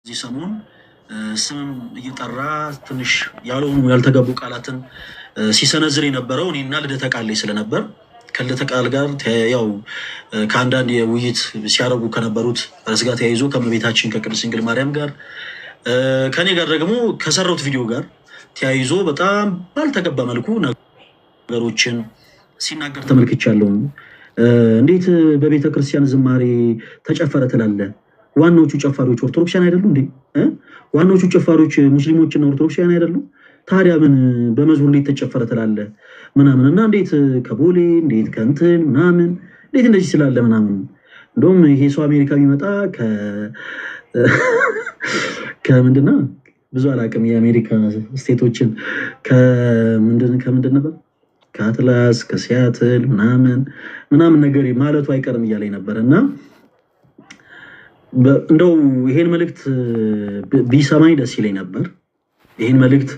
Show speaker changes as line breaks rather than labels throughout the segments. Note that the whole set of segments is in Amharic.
እዚህ ሰሞን ስምም እየጠራ ትንሽ ያልሆኑ ያልተገቡ ቃላትን ሲሰነዝር የነበረው እኔና ልደተ ቃል ላይ ስለነበር ከልደተ ቃል ጋር ያው ከአንዳንድ የውይይት ሲያደርጉ ከነበሩት ርዕስ ጋር ተያይዞ ከእመቤታችን ከቅድስት ድንግል ማርያም ጋር ከኔ ጋር ደግሞ ከሰራሁት ቪዲዮ ጋር ተያይዞ በጣም ባልተገባ መልኩ ነገሮችን ሲናገር ተመልክቻለሁ። እንዴት በቤተ ክርስቲያን ዝማሬ ተጨፈረ ትላለህ? ዋናዎቹ ጨፋሪዎች ኦርቶዶክሳውያን አይደሉ እንዴ? ዋናዎቹ ጨፋሪዎች ሙስሊሞችና ኦርቶዶክሳውያን አይደሉ? ታዲያ ምን በመዝሙር እንዴት ተጨፈረ ትላለህ? ምናምን እና እንዴት ከቦሌ እንዴት ከእንትን ምናምን እንዴት እንደዚህ ስላለ ምናምን እንደውም ይሄ ሰው አሜሪካ ቢመጣ ከምንድን ነው ብዙ አላውቅም የአሜሪካ ስቴቶችን ከምንድን ነበር ከአትላስ ከሲያትል ምናምን ነገር ማለቱ አይቀርም እያለኝ ነበር እና እንደው ይሄን መልእክት ቢሰማኝ ደስ ይለኝ ነበር። ይሄን መልእክት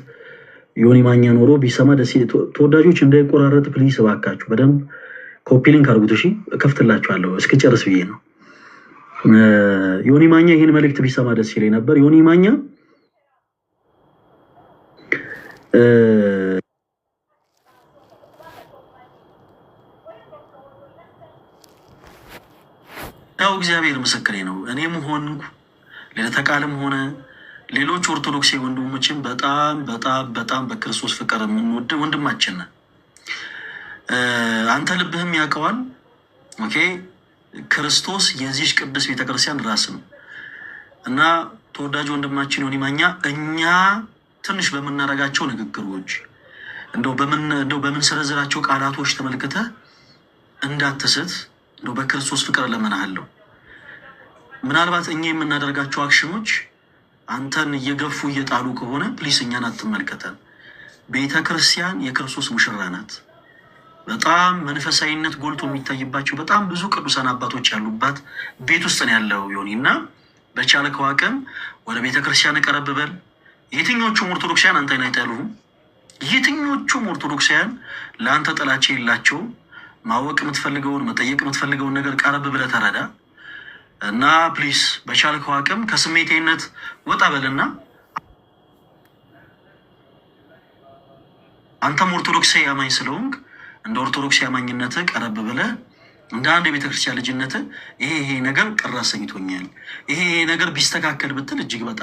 ዮኒ ማኛ ኖሮ ቢሰማ ደስ ይለኝ። ተወዳጆች እንዳይቆራረጥ ፕሊስ እባካችሁ በደንብ ኮፒ ሊንክ አድርጉት። እሺ እከፍትላችኋለሁ እስክጨርስ ብዬ ነው። ዮኒ ማኛ ይሄን መልእክት ቢሰማ ደስ ይለኝ ነበር። ዮኒ ማኛ ያው እግዚአብሔር ምስክሬ ነው። እኔም ሆንኩ ልደተ ቃልም ሆነ ሌሎች ኦርቶዶክስ ወንድሞችን በጣም በክርስቶስ ፍቅር የምንወድ ወንድማችን ነን። አንተ ልብህም ያውቀዋል። ኦኬ ክርስቶስ የዚህች ቅዱስ ቤተክርስቲያን ራስ ነው እና ተወዳጅ ወንድማችን ዮኒ ማኛ እኛ ትንሽ በምናደርጋቸው ንግግሮች እንደው በምንሰነዝራቸው ቃላቶች ተመልክተህ እንዳትስት እንደው በክርስቶስ ፍቅር እለምንሃለሁ። ምናልባት እኛ የምናደርጋቸው አክሽኖች አንተን እየገፉ እየጣሉ ከሆነ ፕሊስ እኛን አትመልከተን። ቤተ ክርስቲያን የክርስቶስ ሙሽራ ናት። በጣም መንፈሳዊነት ጎልቶ የሚታይባቸው በጣም ብዙ ቅዱሳን አባቶች ያሉባት ቤት ውስጥ ነው ያለው ዮኒ እና በቻልከው አቅም ወደ ቤተ ክርስቲያን ቀረብ በል። የትኞቹም ኦርቶዶክሳውያን አንተን አይጠሉህም። የትኞቹም ኦርቶዶክሳውያን ለአንተ ጥላቻ የላቸውም። ማወቅ የምትፈልገውን መጠየቅ የምትፈልገውን ነገር ቀረብ ብለህ ተረዳ እና ፕሊስ በቻልከው አቅም ከስሜቴነት ወጣ በልና አንተም ኦርቶዶክሳዊ አማኝ ስለሆንክ እንደ ኦርቶዶክስ አማኝነትህ ቀረብ ብለህ እንደ አንድ የቤተክርስቲያን ልጅነትህ ይሄ ነገር ቅር አሰኝቶኛል፣ ይሄ ነገር ቢስተካከል ብትል እጅግ በጣም